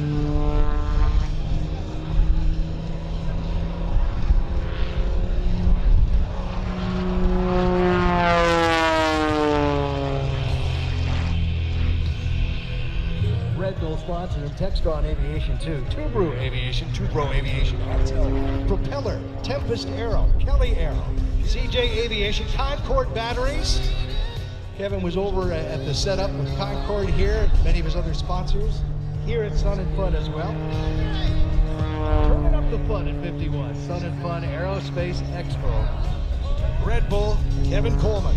Red Bull sponsor and Textron Aviation 2, Tubro Aviation, Tubro Aviation, Propeller, Tempest Aero, Kelly Aero, CJ Aviation, Concord Batteries. Kevin was over at the setup with Concord here, many of his other sponsors, here at Sun N Fun as well. Turning up the fun at 51, Sun N Fun Aerospace Expo. Red Bull, Kevin Coleman.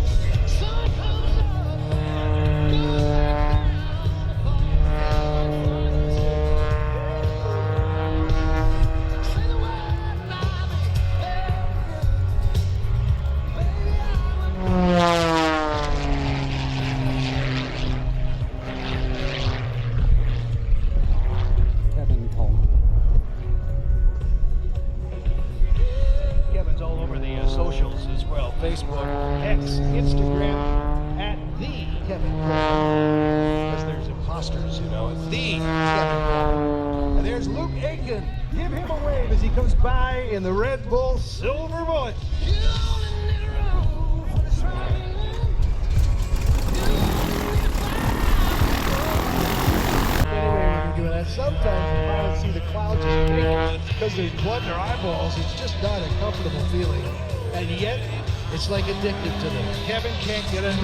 Kevin's all over the socials as well. Facebook, X, Instagram, at the Kevin Coleman. Because there's imposters, you know. The Kevin Coleman. And there's Luke Aiken. Give him a wave as he comes by in the Red Bull Silver Bullet. Sometimes the pilots see the clouds just big because there's blood in their eyeballs. It's just not a comfortable feeling. And yet, it's like addicted to them. Kevin can't get enough.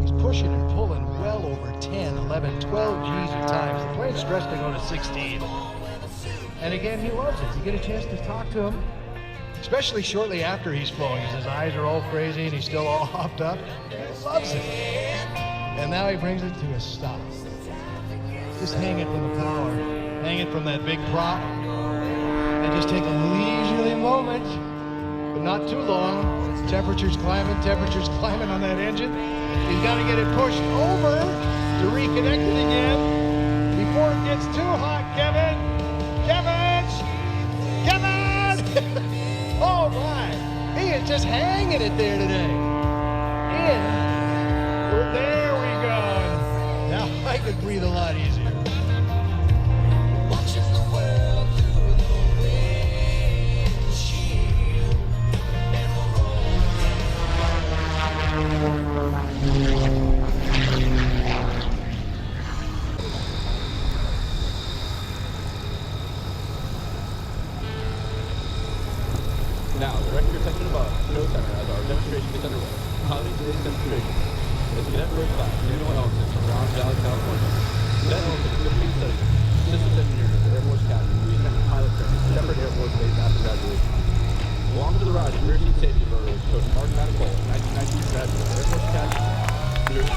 He's pushing and pulling well over 10, 11, 12 G's at times. The plane's stressed to go to 16. And again, he loves it. You get a chance to talk to him, especially shortly after he's flown. His eyes are all crazy and he's still all hopped up. He loves it. And now he brings it to a stop. Just hang it from the power. Hang it from that big prop. And just take a leisurely moment, but not too long. Temperature's climbing on that engine. He's got to get it pushed over to reconnect it again before it gets too hot, Kevin. Oh my, he is just hanging it there today. There we go. Now I could breathe a lot easier. Watching the world through the windshield and Now, direct your attention above, no center, as our demonstration is underway. Piloting today's demonstration is Cadet First Class, Daniel Ellison from Browns Valley, California. Cadet Ellison is completing studies Systems Engineering at the Air Force Academy, recent pilot training at Shepherd Air Force Base after graduation. Along with the ride, rear seat safety photos, Coach Mark Madapole, 1992 graduate of the Air Force Academy.